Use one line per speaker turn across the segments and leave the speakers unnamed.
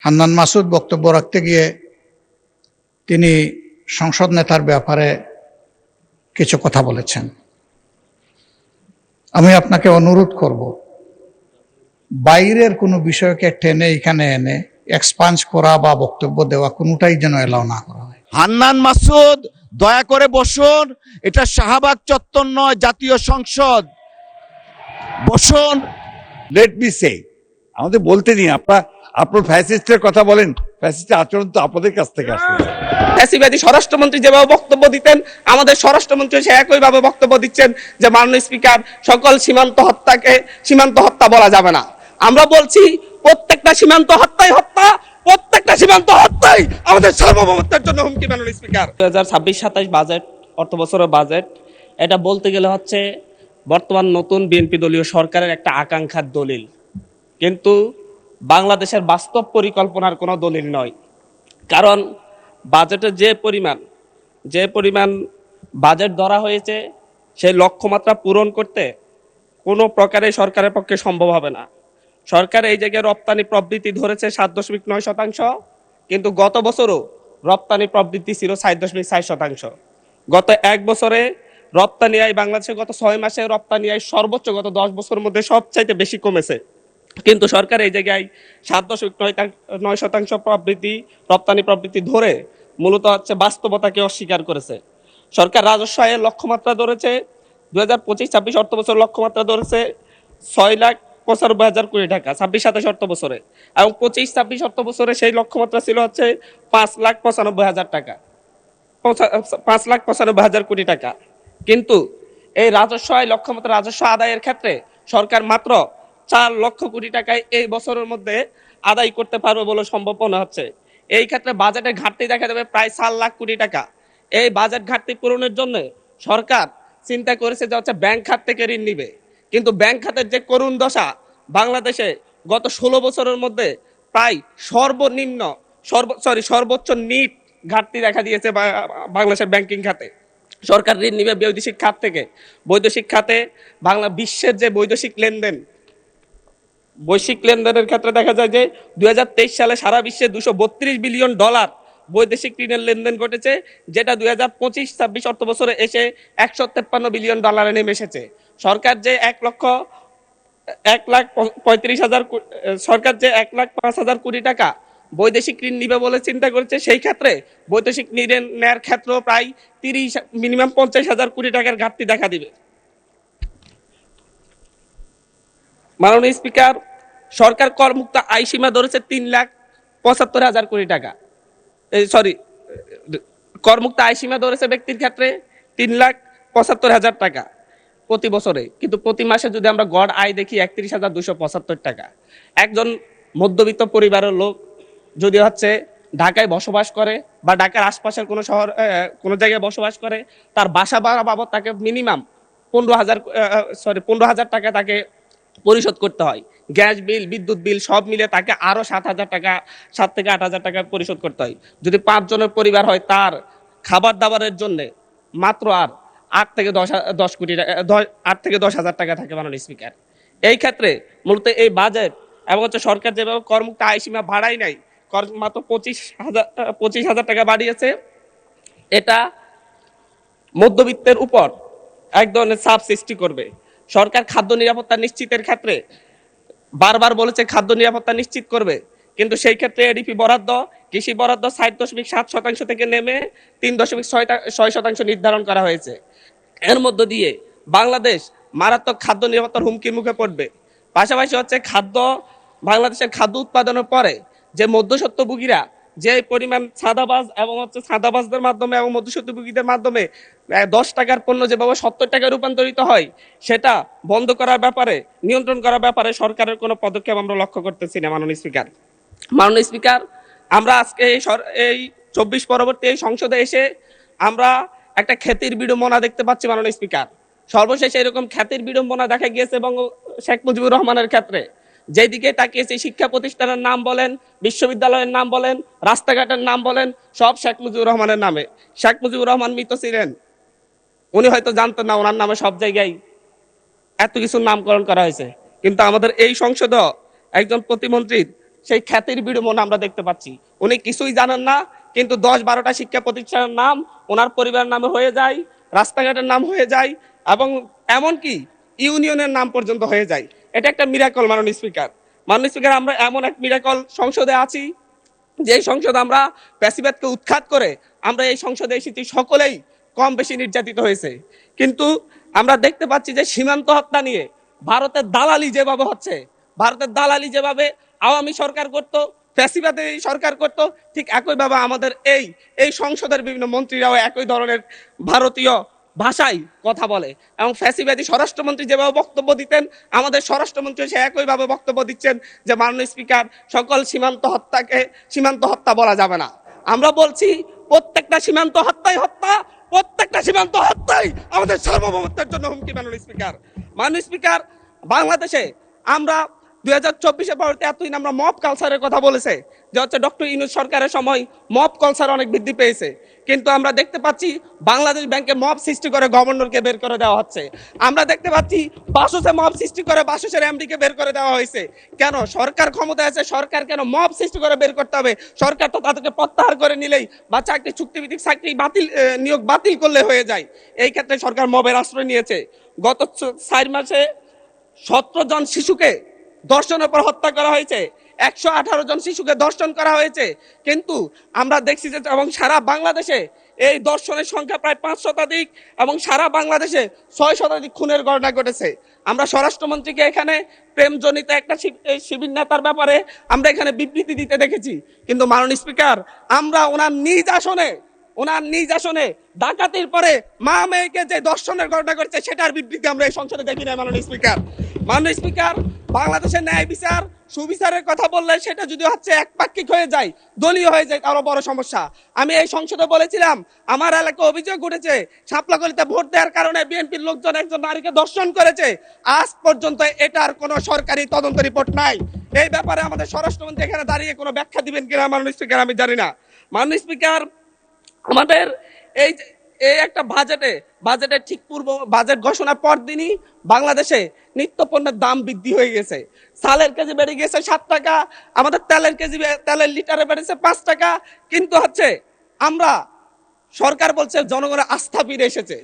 হান্নান মাসুদ বক্তব্য রাখতে গিয়ে তিনি সংসদ নেতার ব্যাপারে কিছু কথা বলেছেন। আমি আপনাকে অনুরোধ করব, বাইরের কোনো বিষয়কে টেনে এখানে এনে এক্সপাঞ্জ করা বা বক্তব্য দেওয়া কোনোটাই যেন এলাও না করা হয়।
হান্নান মাসুদ, দয়া করে বসুন। এটা শাহবাগ চত্বর নয়, জাতীয় সংসদ। বসুন।
লেট মি সে, আমাদের বলতে দিন। আপনার ফ্যাসিস্টের কথা বলেন, ফ্যাসিস্টের আচরণ তো আপনাদের কাছ থেকে আসে।
ফ্যাসিবাদী স্বরাষ্ট্রমন্ত্রী যেভাবে বক্তব্য দিতেন, আমাদের স্বরাষ্ট্রমন্ত্রী সে একইভাবে বক্তব্য দিচ্ছেন যে মাননীয় স্পিকার, সকল সীমান্ত হত্যাকে সীমান্ত হত্যা বলা যাবে না। আমরা বলছি প্রত্যেকটা সীমান্ত হত্যাই হত্যা, প্রত্যেকটা সীমান্ত হত্যাই আমাদের সার্বভৌমত্বের জন্য হুমকি। মাননীয় স্পিকার,
2026-27 বাজেট, অর্থ বছরের বাজেট, এটা বলতে গেলে হচ্ছে বর্তমান নতুন বিএনপি দলীয় সরকারের একটা আকাঙ্ক্ষার দলিল, কিন্তু বাংলাদেশের বাস্তব পরিকল্পনার কোনো দলিল নয়। কারণ বাজেটের যে পরিমাণ বাজেট ধরা হয়েছে, সেই লক্ষ্যমাত্রা পূরণ করতে কোনো প্রকারে সরকারের পক্ষে সম্ভব হবে না। সরকার এই জায়গায় রপ্তানি প্রবৃদ্ধি ধরেছে 7.9%, কিন্তু গত বছরও রপ্তানি প্রবৃদ্ধি ছিল 7.4%। গত এক বছরে রপ্তানি আয় বাংলাদেশে গত 6 মাসে রপ্তানি আয় সর্বোচ্চ গত 10 বছরের মধ্যে সবচাইতে বেশি কমেছে। কিন্তু সরকার এই জায়গায় 7.9% প্রবৃদ্ধি, রপ্তানি প্রবৃদ্ধি ধরে মূলত হচ্ছে বাস্তবতাকে অস্বীকার করেছে। সরকার রাজস্ব আয়ের লক্ষ্যমাত্রা ধরেছে 2025-26 অর্থ বছর লক্ষ্যমাত্রা ধরেছে 6,95,000 কোটি টাকা 26-27 অর্থ বছরে, এবং 25-26 অর্থ বছরে সেই লক্ষ্যমাত্রা ছিল হচ্ছে 5,95,000 টাকা, 5,95,000 কোটি টাকা। কিন্তু এই রাজস্ব আয় লক্ষ্যমাত্রা রাজস্ব আদায়ের ক্ষেত্রে সরকার মাত্র 4 লক্ষ কোটি টাকায় এই বছরের মধ্যে আদায় করতে পারবে বলে সম্ভব মনে হচ্ছে। এই ক্ষেত্রে বাজেটের ঘাটতি দেখা যাবে প্রায় 4 লাখ কোটি টাকা। এই বাজেট ঘাটতি পূরণের জন্য সরকার চিন্তা করেছে যে হচ্ছে ব্যাংক খাত থেকে ঋণ নিবে, কিন্তু ব্যাংক খাতের যে করুণ দশা, বাংলাদেশে গত 16 বছরের মধ্যে প্রায় সর্বোচ্চ নিট ঘাটতি দেখা দিয়েছে বাংলাদেশের ব্যাংকিং খাতে। সরকার ঋণ নিবে বৈদেশিক খাত থেকে। বৈদেশিক খাতে বিশ্বের যে বৈশ্বিক লেনদেনের ক্ষেত্রে দেখা যায় যে 2023 সালে সারা বিশ্বে $232 বিলিয়ন বৈদেশিক ঋণের লেনদেন ঘটেছে, যেটা 2025-26 অর্থ বছরে এসে $153 বিলিয়ন নেমে এসেছে। সরকার যে 1,35,000 কোটি টাকা বৈদেশিক ঋণ নিবে বলে চিন্তা করেছে, সেই ক্ষেত্রে বৈদেশিক ঋণ নেওয়ার ক্ষেত্রে প্রায় মিনিমাম 50,000 কোটি টাকার ঘাটতি দেখা দিবে। মাননীয় স্পিকার, সরকার করমুক্ত আয় সীমা ধরেছে 3,75,000 কোটি টাকা। করমুক্ত আয় সীমা ধরেছে ব্যক্তির ক্ষেত্রে 3,75,000 টাকা প্রতি বছরে, কিন্তু প্রতি মাসে যদি আমরা গড় আয় দেখি 31,275 টাকা। একজন মধ্যবিত্ত পরিবারের লোক যদি হচ্ছে ঢাকায় বসবাস করে বা ঢাকার আশপাশের কোনো জায়গায় বসবাস করে, তার বাসা ভাড়া বাবদ তাকে মিনিমাম 15,000 টাকা তাকে পরিশোধ করতে হয়। গ্যাস বিল, বিদ্যুৎ বিল সব মিলে তাকে আরো 7,000 টাকা, 7 থেকে 8,000 টাকা পরিশোধ করতে হয়। যদি 5 জনের পরিবার হয়, তার খাবার দাবারের জন্য মাত্র আর 8 থেকে 10,000 টাকা থাকে। মাননীয় স্পিকার, এই ক্ষেত্রে মূলত এই বাজেট এবং হচ্ছে সরকার যেভাবে করমুক্ত আয় সীমা বাড়াই নাই, মাত্র 25,000 টাকা বাড়িয়েছে, এটা মধ্যবিত্তের উপর এক ধরনের চাপ সৃষ্টি করবে। সরকার খাদ্য নিরাপত্তা নিশ্চিতের ক্ষেত্রে বারবার বলেছে খাদ্য নিরাপত্তা নিশ্চিত করবে, কিন্তু সেই ক্ষেত্রে এডিপি বরাদ্দ, কৃষি বরাদ্দ 7.7% থেকে নেমে 3.6% নির্ধারণ করা হয়েছে। এর মধ্য দিয়ে বাংলাদেশ মারাত্মক খাদ্য নিরাপত্তার হুমকির মুখে পড়বে। পাশাপাশি হচ্ছে বাংলাদেশের খাদ্য উৎপাদনের পরে যে মধ্যস্বত্বভোগীরা যে পরিমাণ ছাদাবাজদের মাধ্যমে এবং মধ্যস্বত্বভোগীদের মাধ্যমে 10 টাকার পণ্য যেভাবে 70 টাকায় রূপান্তরিত হয়, সেটা বন্ধ করার ব্যাপারে, নিয়ন্ত্রণ করার ব্যাপারে সরকারের কোনো পদক্ষেপ আমরা লক্ষ্য করতেছি না। মাননীয় স্পিকার, আমরা আজকে এই 24 পরবর্তী এই সংসদে এসে আমরা একটা খ্যাতির বিড়ম্বনা দেখতে পাচ্ছি। মাননীয় স্পিকার, সর্বশেষ এরকম খ্যাতির বিড়ম্বনা দেখা গিয়েছে এবং শেখ মুজিবুর রহমানের ক্ষেত্রে। যেদিকে তাকিয়েছে, শিক্ষা প্রতিষ্ঠানের নাম বলেন, বিশ্ববিদ্যালয়ের নাম বলেন, রাস্তাঘাটের নাম বলেন, সব শেখ মুজিবুর রহমানের নামে। শেখ মুজিবুর রহমান মৃত ছিলেন, উনি হয়তো জানতেন না ওনার নামে সব জায়গায় এত কিছুর নামকরণ করা হয়েছে। কিন্তু আমাদের এই সংসদে একজন প্রতিমন্ত্রীর সেই খ্যাতির বিড়ম্বনা আমরা দেখতে পাচ্ছি। উনি কিছুই জানেন না, কিন্তু 10-12টা শিক্ষা প্রতিষ্ঠানের নাম ওনার পরিবারের নামে হয়ে যায়, রাস্তাঘাটের নাম হয়ে যায়, এবং এমনকি ইউনিয়নের নাম পর্যন্ত হয়ে যায়। এটা একটা মিরাকল মাননীয় স্পিকার। মাননীয় স্পিকার, আমরা এমন এক মিরাকল সংসদে আছি যে সংসদ আমরা ফ্যাসিবাদকে উৎখাত করে আমরা এই সংসদে এসেছি, সকলেই কম বেশি নির্যাতিত হয়েছে। কিন্তু আমরা দেখতে পাচ্ছি যে সীমান্ত হত্যা নিয়ে ভারতের দালালি যেভাবে হচ্ছে, ভারতের দালালি যেভাবে আওয়ামী সরকার করত, ফ্যাসিবাদী সরকার করত, ঠিক একইভাবে আমাদের এই সংসদের বিভিন্ন মন্ত্রীরাও একই ধরনের ভারতীয় ভাষায় কথা বলে। এবং ফ্যাসিবাদী স্বরাষ্ট্রমন্ত্রী যেভাবে বক্তব্য দিতেন, আমাদের স্বরাষ্ট্রমন্ত্রী সে একইভাবে বক্তব্য দিচ্ছেন যে মাননীয় স্পিকার, সকল সীমান্ত হত্যাকে সীমান্ত হত্যা বলা যাবে না। আমরা বলছি প্রত্যেকটা সীমান্ত হত্যাই হত্যা, প্রত্যেকটা সীমান্ত হত্যাই আমাদের সার্বভৌমত্বের জন্য হুমকি। মাননীয় স্পিকার, বাংলাদেশে আমরা 2024-এর পরবর্তী এতদিন আমরা মব কালচারের কথা বলেছে যে হচ্ছে ডক্টর ইউনূস সরকারের সময় মব কালচার অনেক বৃদ্ধি পেয়েছে, কিন্তু আমরা দেখতে পাচ্ছি বাংলাদেশ ব্যাংকে মব সৃষ্টি করে গভর্নরকে বের করে দেওয়া হচ্ছে। আমরা দেখতে পাচ্ছি বাসুসে মব সৃষ্টি করে বাসুসের এমডিকে বের করে দেওয়া হয়েছে। কেন? সরকার ক্ষমতায় আছে, সরকার কেন মব সৃষ্টি করে বের করতে হবে? সরকার তো তাদেরকে প্রত্যাহার করে নিলেই বা চাকরি চুক্তিভিত্তিক চাকরি নিয়োগ বাতিল করলে হয়ে যায়। এই ক্ষেত্রে সরকার মবের আশ্রয় নিয়েছে। গত 4 মাসে 17 জন শিশুকে ধর্ষণের পর হত্যা করা হয়েছে, 118 জন শিশুকে ধর্ষণ করা হয়েছে। কিন্তু আমরা দেখছি যে এবং সারা বাংলাদেশে এই ধর্ষণের সংখ্যা প্রায় 5 শতাধিক, এবং সারা বাংলাদেশে 6 শতাধিক খুনের ঘটনা ঘটেছে। আমরা স্বরাষ্ট্রমন্ত্রীকে এখানে প্রেমজনিত একটা শিবির নেতার ব্যাপারে আমরা এখানে বিবৃতি দিতে দেখেছি, কিন্তু মাননীয় স্পিকার, আমরা ওনার নিজ আসনে ডাকাতির পরে মা মেয়েকে যে দর্শনের ঘটনা করছে সেটার বিবৃতি আমরা এই সংসদে দেখি না। মাননীয় স্পিকার, বাংলাদেশের ন্যায় বিচার সুবিচারের কথা বললে সেটা যদি হচ্ছে একপাক্ষিক হয়ে যায়, দলীয় হয়ে যায়, তারও বড় সমস্যা। আমি এই সংসদে বলেছিলাম, আমার এলাকায় অভিযোগ উঠেছে শাপলাকলিতে ভোট দেওয়ার কারণে বিএনপির লোকজন একজন নারীকে ধর্ষণ করেছে। আজ পর্যন্ত এটার কোনো সরকারি তদন্ত রিপোর্ট নাই। এই ব্যাপারে আমাদের স্বরাষ্ট্রমন্ত্রী এখানে দাঁড়িয়ে কোনো ব্যাখ্যা দিবেন কিনা মাননীয় স্পিকার আমি জানি না। মাননীয় স্পিকার, আমাদের এই একটা বাজেটের ঠিক পূর্ব বাজেট ঘোষণার পর দিনই বাংলাদেশে নিত্যপণ্যের দাম বৃদ্ধি হয়ে গেছে। চালের কেজি বেড়ে গেছে 7 টাকা, আমাদের তেলের লিটারে বেড়েছে 5 টাকা। কিন্তু হচ্ছে আমরা সরকার বলছে জনগণের আস্থা ফিরে এসেছে।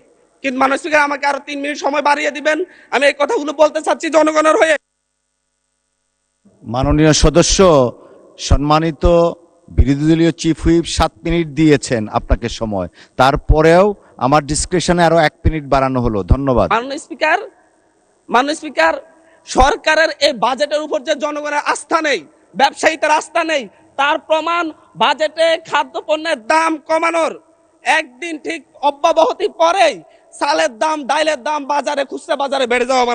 কিন্তু মাননীয় স্পিকার, আমাকে আরো 3 মিনিট সময় বাড়িয়ে দিবেন, আমি এই কথাগুলো বলতে চাচ্ছি জনগণের হয়ে।
মাননীয় সদস্য, সম্মানিত বিরোধী দলীয় চিফ হুইপ 7 মিনিট দিয়েছেন আপনাকে সময়, তারপরেও আমার ডিসক্রিপশনে আরো 1 মিনিট বাড়ানো হলো। ধন্যবাদ।
মাননীয় স্পিকার, সরকারের এই বাজেটের উপর যে জনগণের আস্থা নেই, ব্যবসায়ীদের আস্থা নেই, তার প্রমাণ বাজেটে খাদ্যপণ্যের দাম কমানোর একদিন ঠিক অব্যাহতি পরেই চালের দাম, ডাইলের দাম খুচরা বাজারে বেড়ে যাওয়া।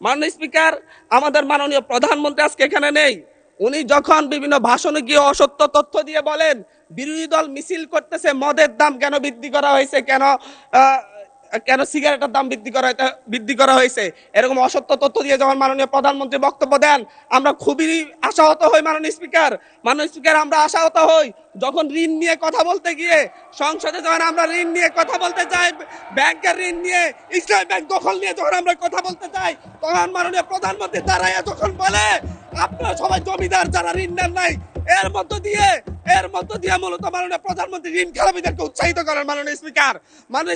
মাননীয় স্পিকার, আমাদের মাননীয় প্রধানমন্ত্রী আজকে এখানে নেই। উনি যখন বিভিন্ন ভাষণে গিয়ে অসত্য তথ্য দিয়ে বলেন বিরোধী দল মিছিল করতেছে, মদের দাম কেন বৃদ্ধি করা হয়েছে, কেন সিগারেটের দাম বৃদ্ধি করা হয়েছে, এরকম অসত্য তথ্য দিয়ে যখন মাননীয় প্রধানমন্ত্রী বক্তব্য দেন, আমরা খুবই আশাহত হই। মাননীয় স্পিকার, আমরা আশাহত হই যখন ঋণ নিয়ে কথা বলতে গিয়ে সংসদে যখন আমরা ঋণ নিয়ে কথা বলতে চাই, ব্যাংকের ঋণ নিয়ে, ইসলামী ব্যাংক দখল নিয়ে যখন আমরা কথা বলতে চাই, তখন মাননীয় প্রধানমন্ত্রী দাঁড়াইয়া যখন বলে আপনারা সবাই জমিদার, যারা ঋণ নেন নাই, এর মধ্য দিয়ে মূলত মাননীয় প্রধানমন্ত্রী ঋণ খেলাপিদেরকে উৎসাহিত করেন। মাননীয়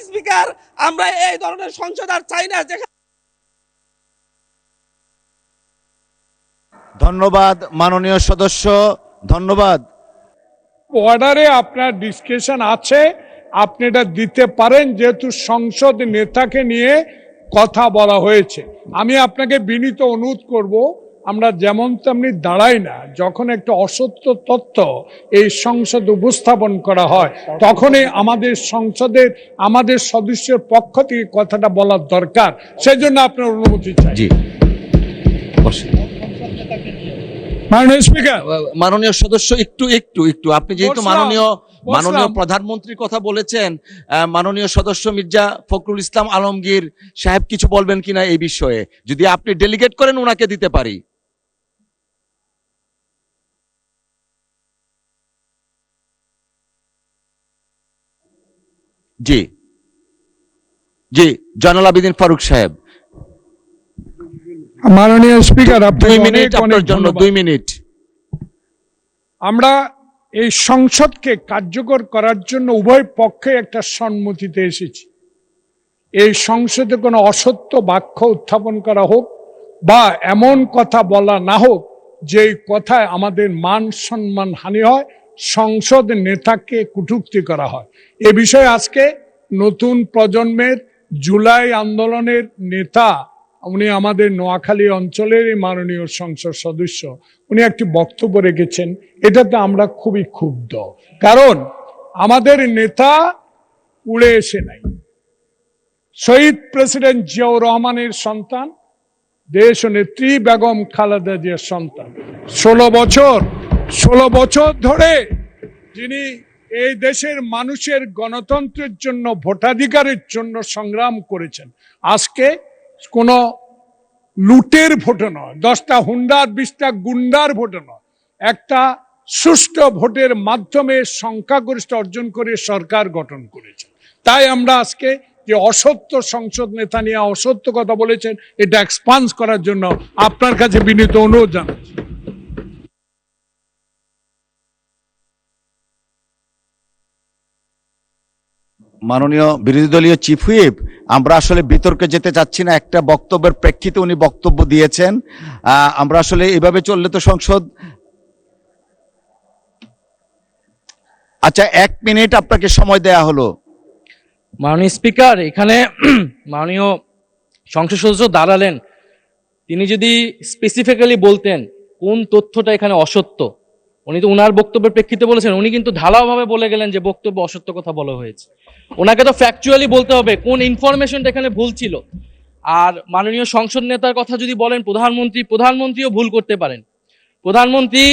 স্পিকার, আমরা এই ধরনের সংসদ আর চাই না।
ধন্যবাদ মাননীয় সদস্য, ধন্যবাদ।
অর্ডারে আপনার ডিসকাশন আছে, আপনি এটা দিতে পারেন, যেহেতু সংসদ নেতাকে নিয়ে কথা বলা হয়েছে। আমি আপনাকে বিনীত অনুরোধ করব, আমরা যেমন তেমনি দাঁড়াই না। যখন একটা অসত্য তথ্য এই সংসদ উপস্থাপন করা হয়, তখনই আমাদের সদস্যের পক্ষ থেকে কথাটা বলার দরকার। সেজন্য আপনার অনুমতি চাই।
জি,
মাননীয় স্পিকার।
মাননীয় সদস্য, একটু আপনি যেহেতু মাননীয় প্রধানমন্ত্রীর কথা বলেছেন, মাননীয় সদস্য মির্জা ফখরুল ইসলাম আলমগীর সাহেব কিছু বলবেন কিনা এই বিষয়ে, যদি আপনি ডেলিগেট করেন ওনাকে দিতে পারি। জি, জয়নাল আবেদিন ফারুক সাহেব।
মাননীয় স্পিকার,
2 মিনিট আপনার জন্য, 2 মিনিট।
আমরা এই সংসদকে কার্যকর করার জন্য উভয় পক্ষে একটা সম্মতিতে এসেছি। এই সংসদে কোনো অসত্য বাক্য উত্থাপন করা হোক বা এমন কথা বলা না হোক যে কথায় আমাদের মান সম্মান হানি হয়, সংসদ নেতাকে কটূক্তি করা হয়। এ বিষয়ে আজকে নতুন প্রজন্মের জুলাই আন্দোলনের নেতা, উনি আমাদের নোয়াখালী অঞ্চলের মাননীয় সংসদ সদস্য, উনি একটি বক্তব্য রেখেছেন। এটাতে আমরা খুবই ক্ষুব্ধ, কারণ আমাদের নেতা উড়ে এসে নাই। শহীদ প্রেসিডেন্ট জিয়াউর রহমানের সন্তান, দেশ নেত্রী বেগম খালেদা জিয়ার সন্তান। 16 বছর ধরে যিনি এই দেশের মানুষের গণতন্ত্রের জন্য, ভোটাধিকারের জন্য সংগ্রাম করেছেন। আজকে কোনো লুটের ভোটে নয়, 10টা হুন্ডার 20টা গুন্ডার ভোটে নয়, একটা সুষ্ঠু ভোটের মাধ্যমে সংখ্যাগরিষ্ঠ অর্জন করে সরকার গঠন করেছে। তাই আমরা আজকে যে অসত্য সংসদ নেতা নিয়ে অসত্য কথা বলেছেন, এটা এক্সপান্স করার জন্য আপনার কাছে বিনীত অনুরোধ জানাচ্ছি।
মাননীয় বিরোধী দলীয় চিফ হুইপ, আমরা আসলে বিতর্কে যেতে চাচ্ছি না, একটা বক্তব্যের প্রেক্ষিতে উনি বক্তব্য দিয়েছেন। আমরা আসলে এভাবে চললে তো সংসদ, আচ্ছা 1 মিনিট আপনাকে সময় দেয়া হলো।
মাননীয় স্পিকার, এখানে মাননীয় সংসদ সদস্য দাঁড়ালেন, তিনি যদি স্পেসিফিক্যালি বলতেন কোন তথ্যটা এখানে অসত্য। উনি তো উনার বক্তব্যের প্রেক্ষিতে বলেছেন, উনি কিন্তু ঢালাওভাবে বলে গেলেন যে বক্তব্য অসত্য কথা বলা হয়েছে। ওনাকে তো ফ্যাকচুয়ালি বলতে হবে কোন ইনফরমেশনটা এখানে ভুল ছিল। আর মাননীয় সংসদ নেতার কথা যদি বলেন, প্রধানমন্ত্রীও ভুল করতে পারেন। প্রধানমন্ত্রী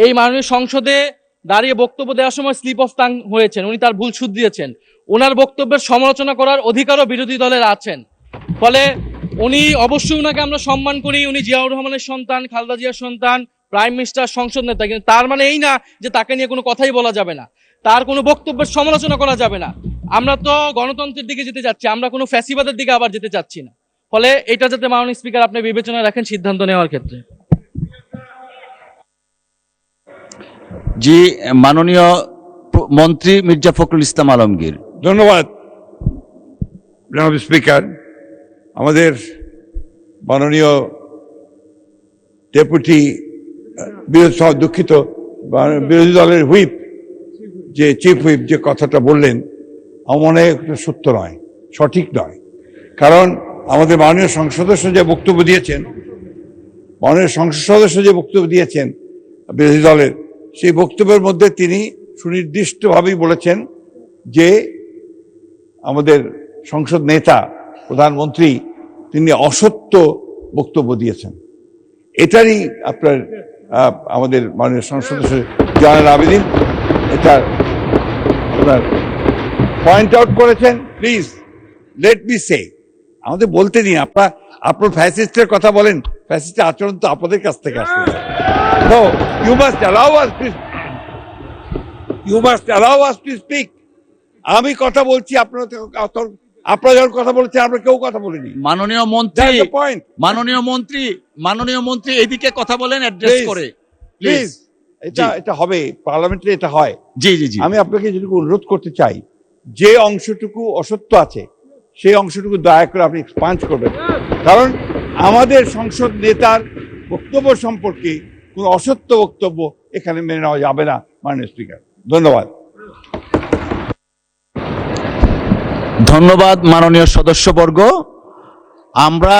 এই মাননীয় সংসদে দাঁড়িয়ে বক্তব্য দেওয়ার সময় স্লিপ অফ টাং হয়েছেন, উনি তার ভুল শুধরিয়েছেন। ওনার বক্তব্যের সমালোচনা করার অধিকারও বিরোধী দলের আছেন। ফলে উনি অবশ্যই, ওনাকে আমরা সম্মান করি, উনি জিয়াউর রহমানের সন্তান, খালেদা জিয়ার সন্তান, প্রাইম মিনিস্টার, সংসদ নেতা, কিন্তু তার মানে এই না যে তাকে নিয়ে কোনো কথাই বলা যাবে না, তার কোনো বক্তব্যের সমালোচনা করা যাবে না। আমরা তো গণতন্ত্রের দিকে যেতে চাচ্ছি, আমরা কোনো ফ্যাসিবাদের দিকে আবার যেতে চাচ্ছি না। ফলে এটা যাতে মাননীয় স্পিকার আপনি বিবেচনায় রাখেন সিদ্ধান্ত নেওয়ার ক্ষেত্রে।
জি, মাননীয় মন্ত্রী মির্জা ফখরুল ইসলাম আলমগীর।
ধন্যবাদ জনাব স্পিকার। আমাদের মাননীয় ডেপুটি দুঃখিত বিরোধী দলের হুইপ, যে চিফ হুইপ যে কথাটা বললেন, আমার মনে হয় সত্য নয়, সঠিক নয়। কারণ আমাদের মাননীয় সংসদ সদস্য যে বক্তব্য দিয়েছেন, বিরোধী দলের, সেই বক্তব্যের মধ্যে তিনি সুনির্দিষ্টভাবেই বলেছেন যে আমাদের সংসদ নেতা, প্রধানমন্ত্রী, তিনি অসত্য বক্তব্য দিয়েছেন। এটারই আপনার আমাদের মাননীয় সংসদ সদস্য জয়নাল আবেদীন এটা আপনার পয়েন্ট আউট করেছেন। প্লিজ লেট মি সে, আমাদের বলতে দিন। আপনার ফ্যাসিস্টের কথা বলেন, ফ্যাসিস্টের আচরণ তো আপনাদের কাছ থেকে আসছে। No, you must allow us to speak. আমি কথা বলছি, আপনারা যখন কথা বলছেন, আমরা কেউ কথা বলিনি।
মাননীয় মন্ত্রী এদিকে কথা বলেন, অ্যাড্রেস করে
প্লিজ। এটা হবে পার্লামেন্টে, এটা হয়।
জি জি জি,
আমি আপনাকে যেটুকু অনুরোধ করতে চাই, যে অংশটুকু অসত্য আছে সেই অংশটুকু দয়া করে আপনি এক্সপাঞ্জ করবেন। কারণ আমাদের সংসদ নেতার বক্তব্য সম্পর্কে কোনো অসত্য বক্তব্য এখানে মেনে নেওয়া যাবে না মাননীয় স্পিকার। ধন্যবাদ।
ধন্যবাদ মাননীয় সদস্যবর্গ। আমরা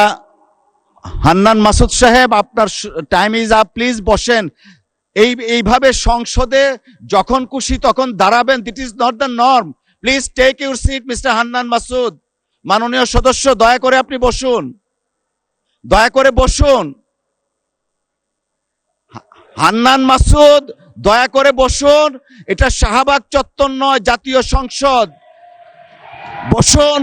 হান্নান মাসুদ সাহেব, আপনার টাইম ইজ আপ, প্লিজ বসেন। এইভাবে সংসদে যখন খুশি তখন দাঁড়াবেন, this is not the norm. Please take your seat mister Hannan Masud. মাননীয় সদস্য, দয়া করে আপনি বসুন, দয়া করে বসুন। হান্নান মাসুদ, দয়া করে বসুন। এটা শাহবাগ চত্বর নয়, জাতীয় সংসদ। বসুন।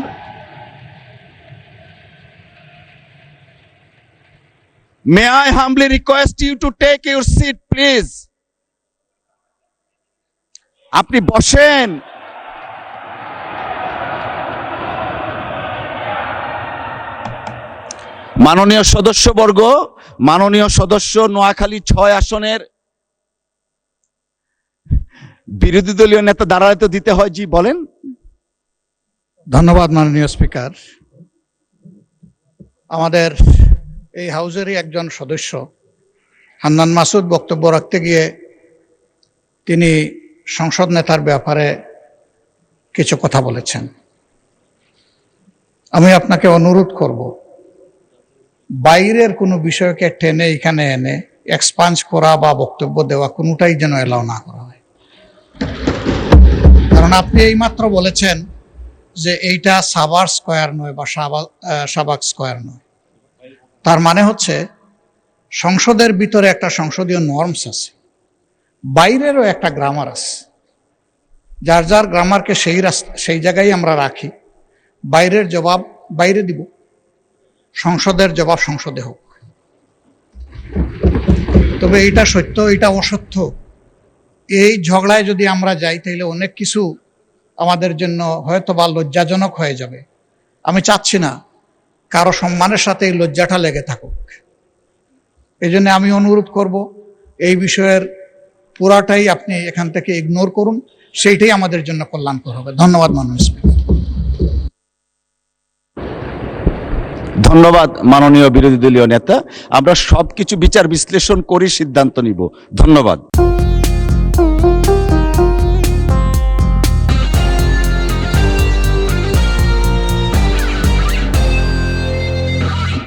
May I humbly request you to take your seat, please? আপনি বসেন। মাননীয় সদস্যবর্গ, মাননীয় সদস্য নোয়াখালী 6 আসনের বিরোধী দলীয় নেতা দাঁড়ালে তো দিতে হয়। জি বলেন।
ধন্যবাদ মাননীয় স্পিকার। আমাদের এই হাউজেরই একজন সদস্য হান্নান মাসুদ বক্তব্য রাখতে গিয়ে তিনি সংসদ নেতার ব্যাপারে কিছু কথা বলেছেন। আমি আপনাকে অনুরোধ করব, বাইরের কোনো বিষয়কে টেনে এখানে এনে এক্সপাঞ্জ করা বা বক্তব্য দেওয়া কোনোটাই যেন এলাও না করা হয়। কারণ আপনি এইমাত্র বলেছেন যে এইটা সাভার স্কয়ার নয় বা শাহবাগ স্কয়ার নয়। তার মানে হচ্ছে সংসদের ভিতরে একটা সংসদীয় নর্মস আছে, বাইরেরও একটা গ্রামার আছে। যার যার গ্রামারকে সেই জায়গায় আমরা রাখি। বাইরের জবাব বাইরে দিব, সংসদের জবাব সংসদে হোক। তবে এটা সত্য, এটা অসত্য, এই ঝগড়ায় যদি আমরা যাই তাহলে অনেক কিছু আমাদের জন্য হয়তো বা লজ্জাজনক হয়ে যাবে। আমি চাচ্ছি না কারো সম্মানের সাথে এই লজ্জাটা লেগে থাকুক। এই জন্য আমি অনুরোধ করব, এই বিষয়ের পুরাটাই আপনি এখান থেকে ইগনোর করুন, সেইটাই আমাদের জন্য কল্যাণকর হবে। ধন্যবাদ মাননীয় স্পিকার।
ধন্যবাদ মাননীয় বিরোধী দলীয় নেতা। আমরা সবকিছু বিচার বিশ্লেষণ করে সিদ্ধান্ত নিব। ধন্যবাদ।